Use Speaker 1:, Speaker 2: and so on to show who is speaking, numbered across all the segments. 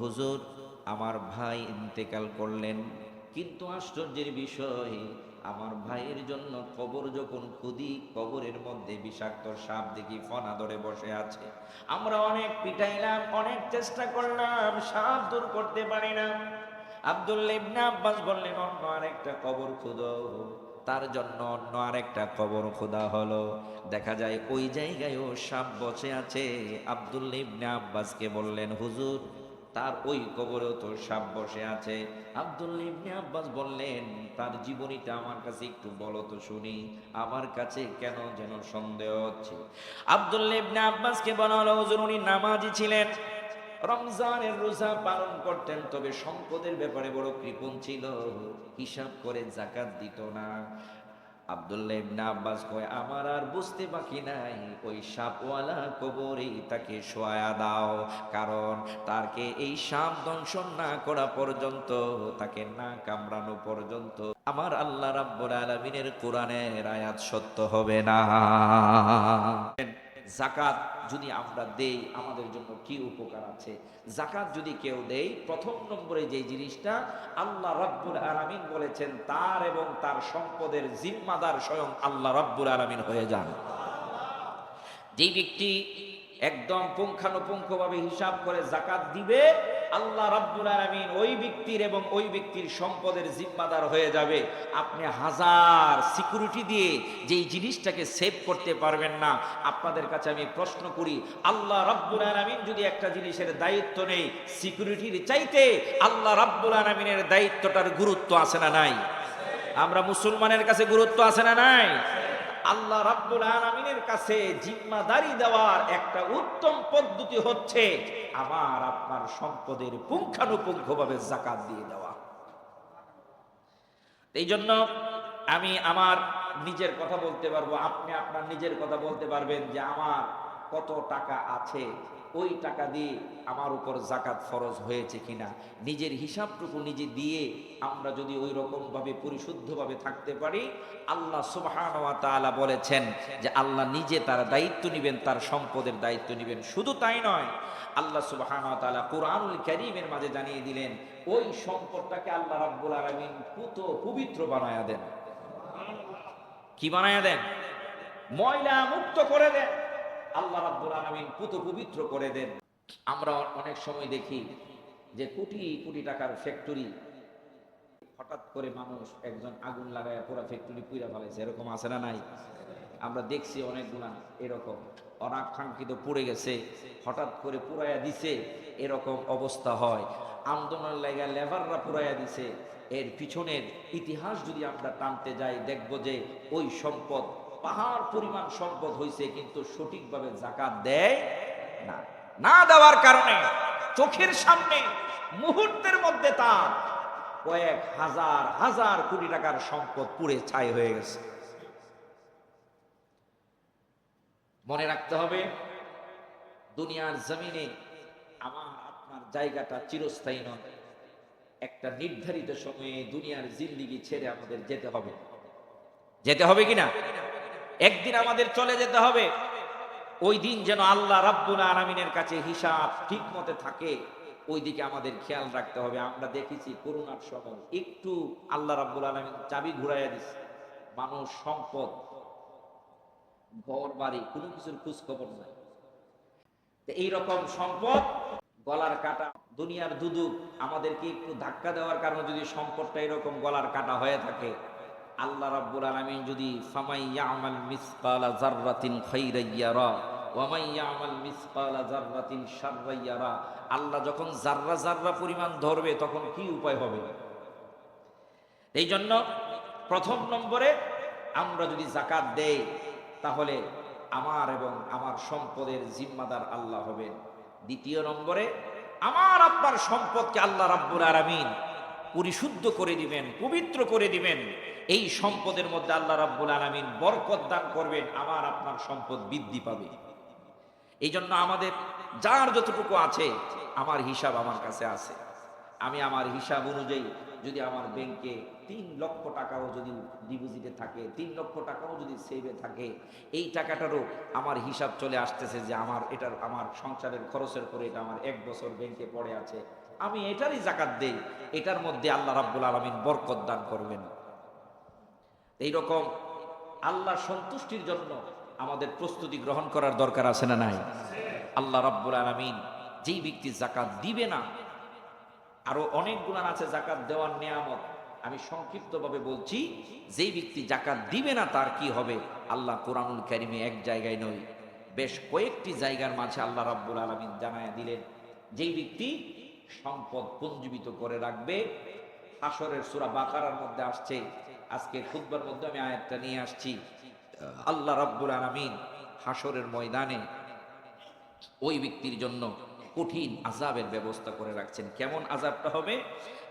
Speaker 1: হুজুর আমার ভাই ইন্তেকাল করলেন, কিন্তু আশ্চর্যের বিষয় আমার ভাইয়ের জন্য কবর যখন খুদি, কবরের মধ্যে বিষাক্ত সাপ দেখি ফনা ধরে বসে আছে। আমরা অনেক পিটাইলাম, অনেক চেষ্টা করলাম, সাপ দূর করতে পারি না। আব্দুল্লাহ ইবনে আব্বাস বললেন, অন্য আরেকটা কবর খুদো। তার জন্য অন্য আরেকটা কবর খোদা হলো। দেখা যায় ওই জায়গায়ও সাপ বসে আছে। আব্দুল্লাহ ইবনে আব্বাসকে বললেন, হুজুর তার ওই কবরেও তো সাপ বসে আছে। আব্দুল্লাহ ইবনে আব্বাস বললেন, তার জীবনীটা আমার কাছে একটু বলো তো শুনি, আমার কাছে কেন যেন সন্দেহ হচ্ছে। আব্দুল্লাহ ইবনে আব্বাসকে বলা হলো, হুজুর উনি নামাজি ছিলেন, রমজানের রোজা পালন করতেন, তবে সম্পদের ব্যাপারে বড় কৃপণ ছিল, হিসাব করে যাকাত দিত না। আব্দুল্লাহ ইবনে আব্বাস কয়, আমার আর বুঝতে বাকি নাই, ওই সাপওয়ালা কবরেই তাকে শোয়া দাও, কারণ তাকে এই সাপ দংশন না করা পর্যন্ত, তাকে না কামড়ানো পর্যন্ত আমার আল্লাহ রাব্বুল আলামিনের কোরআনের আয়াত সত্য হবে না। যাকাত যদি আমরা দেই আমাদের জন্য কি উপকার আছে? যাকাত যদি কেউ দেই, প্রথম নম্বরে যে জিনিসটা, আল্লাহ রাব্বুল আলামিন বলেছেন তার এবং তার সম্পদের জিম্মাদার স্বয়ং আল্লাহ রাব্বুল আলামিন হয়ে যান। যেই ব্যক্তি একদম পুঙ্খানুপুঙ্খভাবে হিসাব করে যাকাত দিবে, আল্লাহ রাব্বুল আলামিন ওই ব্যক্তির এবং ওই ব্যক্তির সম্পদের জিম্মাদার হয়ে যাবে। আপনি হাজার সিকিউরিটি দিয়ে যেই জিনিসটাকে সেভ করতে পারবেন না। আপনাদের কাছে আমি প্রশ্ন করি, আল্লাহ রাব্বুল আলামিন যদি একটা জিনিসের দায়িত্ব নেই, সিকিউরিটির চাইতে আল্লাহ রাব্বুল আলামিনের দায়িত্বটার গুরুত্ব আছে না নাই? আমরা মুসলমানের কাছে গুরুত্ব আছে না নাই? আল্লাহ রাব্বুল আলামিনের কাছে জিম্মাদারি দেওয়ার একটা উত্তম পদ্ধতি হচ্ছে আমার আপনার সম্পদের পুঙ্খানুপুঙ্খভাবে যাকাত দিয়ে দেওয়া। এই জন্য আমি আমার নিজের কথা বলতে পারবো, আপনি আপনার নিজের কথা বলতে পারবেন যে আমার কত টাকা আছে, ওই টাকা দিয়ে আমার উপর যাকাত ফরজ হয়েছে কিনা। নিজের হিসাবটুকু নিজে দিয়ে আমরা যদি ওই রকম ভাবে পরিশুদ্ধভাবে থাকতে পারি, আল্লাহ সুবহানাহু ওয়া তাআলা বলেছেন যে আল্লাহ নিজে তার দায়িত্ব নেবেন, তার সম্পদের দায়িত্ব নেবেন। শুধু তাই নয়, আল্লাহ সুবহানাহু ওয়া তাআলা কুরআনুল কারীমের মাঝে জানিয়ে দিলেন, ওই সম্পদটাকে আল্লাহ রাব্বুল আলামিন পবিত্র বানায়া দেন। কি বানায়া দেন? ময়লা মুক্ত করে দেন। আল্লাহ রাব্বুল আলামিন পবিত্র করে দেন। আমরা অনেক সময় দেখি যে কোটি কোটি টাকার ফ্যাক্টরি, হঠাৎ করে মানুষ একজন আগুন লাগায় পুরো ফ্যাক্টরি পুড়া ফেলেছে, এরকম আছে না নাই? আমরা দেখছি অনেকগুলা এরকম অনাকাঙ্ক্ষিত পুড়ে গেছে, হঠাৎ করে পুরাইয়া দিছে, এরকম অবস্থা হয়। আন্দোলনের লাগা লেবাররা পুরাইয়া দিছে। এর পিছনের ইতিহাস যদি আমরা টানতে যাই, দেখব যে ওই সম্পদ পাহাড় পরিমাণ সম্পদ হয়েছে, কিন্তু সঠিকভাবে যাকাত দেয় না। না দেওয়ার কারণে চোখের সামনে মুহূর্তের মধ্যে তার কয়েক হাজার হাজার কোটি টাকার সম্পদ পুড়ে ছাই হয়ে গেছে। মনে রাখতে হবে, দুনিয়ার জমিনে আমার আপনার জায়গাটা চিরস্থায়ী নয়। একটা নির্ধারিত সময়ে দুনিয়ার জিন্দেগি ছেড়ে আমাদের যেতে হবে। যেতে হবে কিনা? একদিন আমাদের চলে যেতে হবে। ওই দিন যেন আল্লাহ রাব্বুল আলামিনের কাছে হিসাব ঠিক মতে থাকে, ওই দিকে আমাদের খেয়াল রাখতে হবে। আমরা দেখেছি করোনার সময় একটু আল্লাহ রাব্বুল আলামিন চাবি ঘুরাইয়া দিচ্ছে, মানুষ, সম্পদ, ঘর বাড়ি, কোনো কিছুর খোঁজ খবর নাই। এইরকম সম্পদ গলার কাটা, দুনিয়ার দুদুক আমাদেরকে একটু ধাক্কা দেওয়ার কারণে যদি সম্পদটা এরকম গলার কাটা হয়ে থাকে, আল্লাহ রাব্বুল আলামিন যদি ফামাই ইয়ামাল মিসকালা যাররাতিন খাইরান ইয়ারা ওয়া মান ইয়ামাল মিসকালা যাররাতিন শাররান ইয়ারা, আল্লাহ যখন যাররা যাররা পরিমাণ ধরবে তখন কি উপায় হবে? এই জন্য প্রথম নম্বরে আমরা যদি যাকাত দেই, তাহলে আমার এবং আমার সম্পদের জিম্মাদার আল্লাহ হবেন। দ্বিতীয় নম্বরে আমার আপনার সম্পদকে আল্লাহ রাব্বুল আলামিন পরিশুদ্ধ করে দিবেন, পবিত্র করে দিবেন। এই সম্পদের মধ্যে আল্লাহ রাব্বুল আলামিন বরকত দান করবেন, আমার আপনার সম্পদ বৃদ্ধি পাবে। এই জন্য আমাদের যার যতটুকু আছে, আমার হিসাব আমার কাছে আছে, আমি আমার হিসাব অনুযায়ী যদি আমার ব্যাংকে 3 লক্ষ টাকাও যদি ডিপোজিটে থাকে, 3 লক্ষ টাকাও যদি সেভে থাকে, এই টাকাটারও আমার হিসাব চলে আসতেছে যে আমার এটার আমার সংসারের খরচের পরে এটা আমার 1 বছর ব্যাংকে পড়ে আছে, আমি এটারই জাকাত দেই, এটার মধ্যে আল্লাহ রাব্বুল আলামিন বরকত দান করবেন। এইরকম আল্লাহর সন্তুষ্টির জন্য আমাদের প্রস্তুতি গ্রহণ করার দরকার আছে না নাই? আল্লাহ রাব্বুল আলামিন যেই ব্যক্তি জাকাত দিবে না, আরো অনেক গুণান আছে জাকাত দেওয়ার নিয়ামত, আমি সংক্ষিপ্তভাবে বলছি। যেই ব্যক্তি জাকাত দিবে না তার কি হবে, আল্লাহ কোরআনুল কারীমে এক জায়গায় নয়, বেশ কয়েকটি জায়গার মাঝে আল্লাহ রাব্বুল আলামিন জানায়া দিলেন, যেই ব্যক্তি সম্পদ পুঞ্জীবিত করে রাখবে। হাশরের সূরা বাকারার মধ্যে আসছে, আজকে খুতবার মধ্যে আমি আয়াতটা নিয়ে আসছি। আল্লাহ রাব্বুল আলামিন হাশরের ময়দানে ওই ব্যক্তির জন্য কঠিন আযাবের ব্যবস্থা করে রাখছেন। কেমন আযাবটা হবে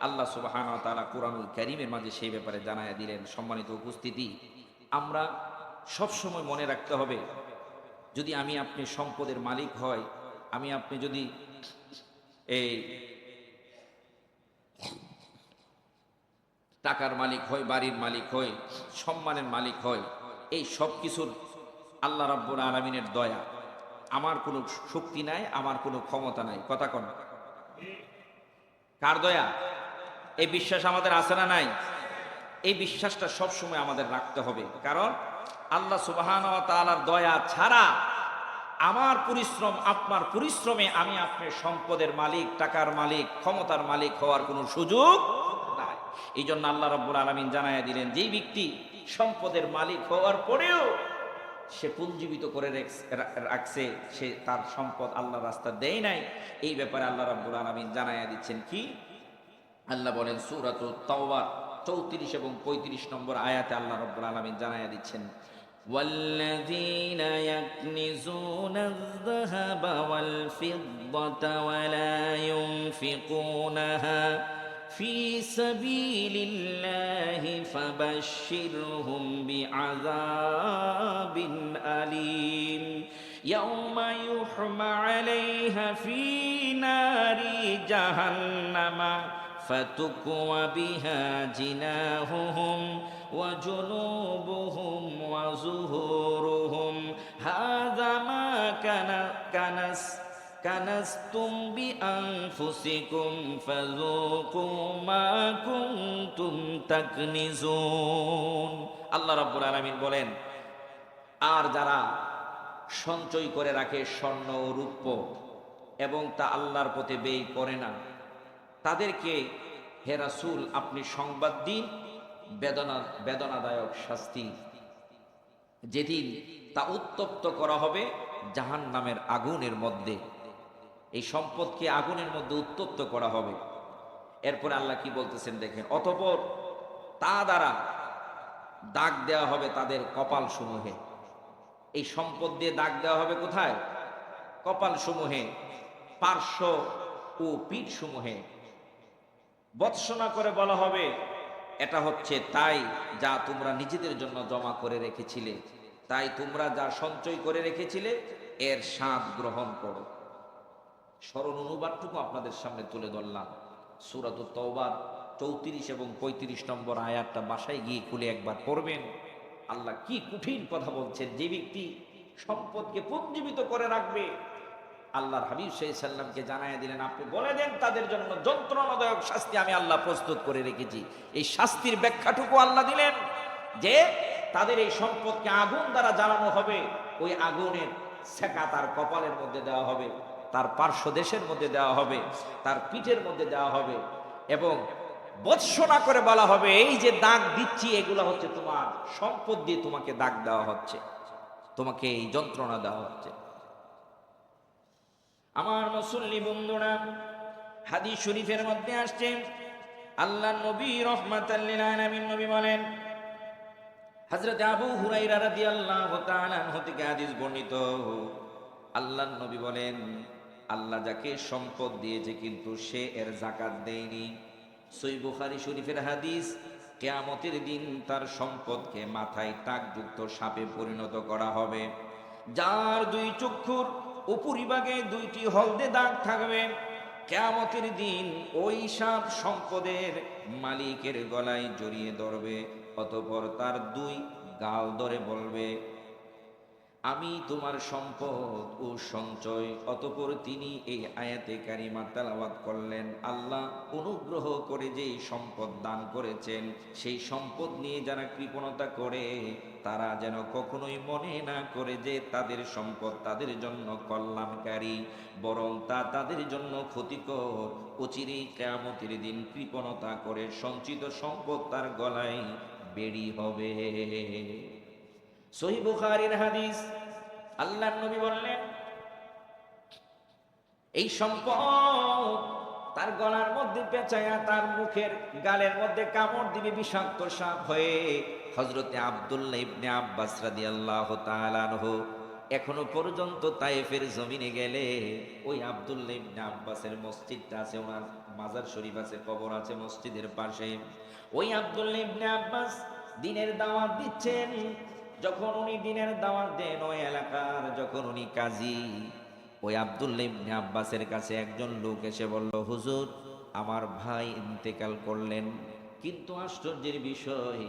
Speaker 1: আল্লাহ সুবহানাহু ওয়া তাআলা কুরআনুল কারীমের মাঝে সেই ব্যাপারে জানায়া দিলেন। সম্মানিত উপস্থিতি, আমরা সব সময় মনে রাখতে হবে, যদি আমি আপনি সম্পদের মালিক হয়, আমি আপনি যদি এই টাকার মালিক হয়, বাড়ির মালিক হয়, সম্মানের মালিক হয়, এই সব কিছুর আল্লাহ রাব্বুল আলামিনের দয়া। আমার কোনো শক্তি নাই, আমার কোনো ক্ষমতা নাই। কথা কোন? কার দয়া? এই বিশ্বাস আমাদের আছে না নাই? এই বিশ্বাসটা সব সময় আমাদের রাখতে হবে, কারণ আল্লাহ সুবহানাহু ওয়া তাআলার দয়া ছাড়া আমার পরিশ্রম, আপনার পরিশ্রমে আমি আপনি সম্পদের মালিক, টাকার মালিক, ক্ষমতার মালিক হওয়ার কোনো সুযোগ নাই। এই জন্য আল্লাহ রাব্বুল আলামিন জানায়া দিলেন, যেই ব্যক্তি সম্পদের মালিক হওয়ার পরেও সে পুঞ্জীবিত করে রাখছে, সে তার সম্পদ আল্লাহর রাস্তা দেয় নাই, এই ব্যাপারে আল্লাহ রাব্বুল আলামিন জানায়া দিচ্ছেন কি? আল্লাহ বলেন সূরাতুত তাওবার 34 এবং 35 নম্বর আয়াতে আল্লাহ রাব্বুল আলামিন জানায়া দিচ্ছেন, والذين يكنزون الذهب والفضة ولا ينفقونها في سبيل الله فبشرهم بعذاب أليم يوم يحمى عليها في نار جهنم فتكوى بها جناحهم وجنوبهم وظهورهم هذا ما كنزتم بأنفسكم فذوقوا ما كنتم تكنزون। আল্লাহ রাব্বুল আলামিন বলেন, আর যারা সঞ্চয় করে রাখে স্বর্ণ ও রূপ্য এবং তা আল্লাহর পথে ব্যয় করে না, তাদেরকে হে রাসূল আপনি সংবাদ দিন বেদনাদায়ক শাস্তি, যেদিন তা উত্তপ্ত করা হবে জাহান্নামের আগুনের মধ্যে। এই সম্পদকে আগুনের মধ্যে উত্তপ্ত করা হবে। এরপরে আল্লাহ কি বলতেছেন দেখেন, অতঃপর তা দ্বারা দাগ দেওয়া হবে তাদের কপাল সমূহে। এই সম্পদ দিয়ে দাগ দেওয়া হবে কোথায়? কপাল সমূহে, পার্শ্ব ও পিঠ সমূহে। বৎসনা করে বলা হবে, এটা হচ্ছে তাই যা তোমরা নিজেদের জন্য জমা করে রেখেছিলে, তাই তোমরা যা সঞ্চয় করে রেখেছিলে এর স্বাদ গ্রহণ করো। সরল অনুবাদটুকু আপনাদের সামনে তুলে ধরলাম। সূরাতুত তাওবার 34 এবং 35 নম্বর আয়াতটা বাসায় গিয়ে খুলে একবার পড়বেন। আল্লাহ কি কঠিন কথা বলছেন। যে ব্যক্তি সম্পদকে পুঞ্জীবিত করে রাখবে, আল্লাহর হাবিব সাল্লাল্লাহু আলাইহি সাল্লামকে জানায়া দিলেন, আপনি বলে দেন তাদের জন্য যন্ত্রণাদায়ক শাস্তি আমি আল্লাহ প্রস্তুত করে রেখেছি। এই শাস্তির ব্যাখ্যাটুকু আল্লাহ দিলেন যে তাদের এই সম্পদকে আগুন দ্বারা জ্বালানো হবে, ওই আগুনের সেকা তার কপালের মধ্যে দেওয়া হবে, তার পার্শ্বদেশের মধ্যে দেওয়া হবে, তার পিঠের মধ্যে দেওয়া হবে, এবং বৎসনা করে বলা হবে, এই যে দাগ দিচ্ছি এগুলো হচ্ছে তোমার সম্পদ দিয়ে তোমাকে দাগ দেওয়া হচ্ছে, তোমাকে এই যন্ত্রণা দেওয়া হচ্ছে। আমার মুসল্লি বন্ধুরা, হাদিস শরীফের মধ্যে আসছে, আল্লাহ নবী রাহমাতাল লিল আলামিন নবী বলেন, হযরত আবু হুরায়রা রাদিয়াল্লাহু তাআলা আনহু থেকে হাদিস বর্ণিত, আল্লাহ নবী বলেন, আল্লাহ যাকে সম্পদ দিয়েছে কিন্তু সে এর যাকাত দেয়নি। সহিহ বুখারী শরীফের হাদিস, কিয়ামতের দিন তার সম্পদকে মাথায় টাকযুক্ত সাপে পরিণত করা হবে, যার দুই চক্ষুর উপরিভাগে দুইটি হলদে দাগ থাকবে। কিয়ামতের দিন ওই সাপ সম্পদের মালিকের গলায় জড়িয়ে ধরবে, অতঃপর তার দুই গাল ধরে বলবে, আমি তোমার সম্পদ ও সঞ্চয়। অতঃপর তিনি এই আয়াতে কারিমা তেলাওয়াত করলেন, আল্লাহ অনুগ্রহ করে যে সম্পদ দান করেছেন সেই সম্পদ নিয়ে যারা কৃপণতা করে তারা যেন কখনোই মনে না করে যে তাদের সম্পদ তাদের জন্য কল্যাণকারী, বরং তা তাদের জন্য ক্ষতিকর। অচিরেই কিয়ামতের দিন কৃপণতা করে সঞ্চিত সম্পদ তার গলায় বেড়ি হবে। সহিহ বুখারীর হাদিস, আল্লাহর নবী বললেন এই সম্পদ তার গলার মধ্যে পেঁচায়া তার মুখের গালের মধ্যে কামড় দিবে বিষাক্ত সাপ হয়ে। হযরতে আব্দুল্লাহ ইবনে আব্বাস রাদিয়াল্লাহু তাআলা আনহু এখনো পর্যন্ত তায়েফের জমিনে গেলে ওই আব্দুল্লাহ ইবনে আব্বাসের মসজিদটা আছে, ওনার মাজার শরীফ আছে, কবর আছে মসজিদের পাশে। ওই আব্দুল্লাহ ইবনে আব্বাস দিনের দাওয়াত দিচ্ছেন। যখন উনি দিনের দাওয়াত দেন ওই এলাকার, যখন উনি কাজী, ওই আব্দুল্লাহ ইবনে আব্বাসের কাছে একজন লোক এসে বলল, হুজুর আমার ভাই ইন্তেকাল করলেন, কিন্তু আশ্চর্যের বিষয়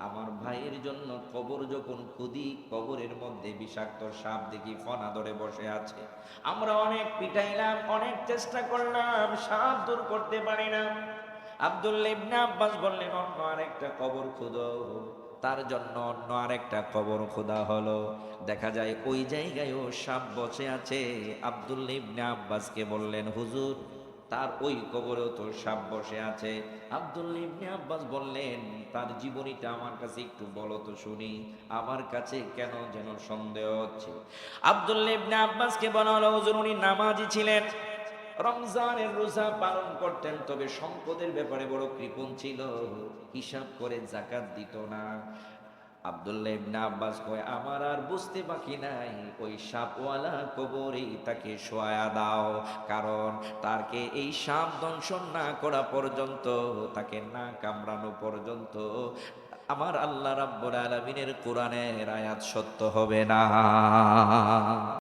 Speaker 1: আমার ভাইয়ের জন্য কবর যখন খুদি, কবরের মধ্যে বিষাক্ত সাপ দেখি ফনা ধরে বসে আছে। আমরা অনেক পিটাইলাম, অনেক চেষ্টা করলাম, সাপ দূর করতে পারি না। আব্দুল্লাহ ইবনে আব্বাস বললেন, অন্য আরেকটা কবর খুদো। তার জন্য অন্য আরেকটা কবর খোদা হলো। দেখা যায় ওই জায়গায়ও সাপ বসে আছে। আব্দুল্লাহ ইবনে আব্বাসকে বললেন, হুজুর তার ওই কবরেও তো সাপ বসে আছে। আব্দুল্লাহ ইবনে আব্বাস বললেন, তার জীবনীটা আমার কাছে একটু বলো তো শুনি, আমার কাছে কেন যেন সন্দেহ হচ্ছে। আব্দুল্লাহ ইবনে আব্বাসকে বলা হলো, হুজুর উনি নামাজি ছিলেন, রমজানের রোজা পালন করতেন, তবে সম্পদের ব্যাপারে বড় কৃপণ ছিল, হিসাব করে যাকাত দিত না। আব্দুল্লাহ ইবনে আব্বাস কয়, আমার আর বুঝতে বাকি নাই, ওই সাপওয়ালা কবরেই তাকে শোয়া দাও, কারণ তাকে এই সাপ দংশন না করা পর্যন্ত, তাকে না কামড়ানো পর্যন্ত আমার আল্লাহ রাব্বুল আলামিনের কোরআনের আয়াত সত্য হবে না।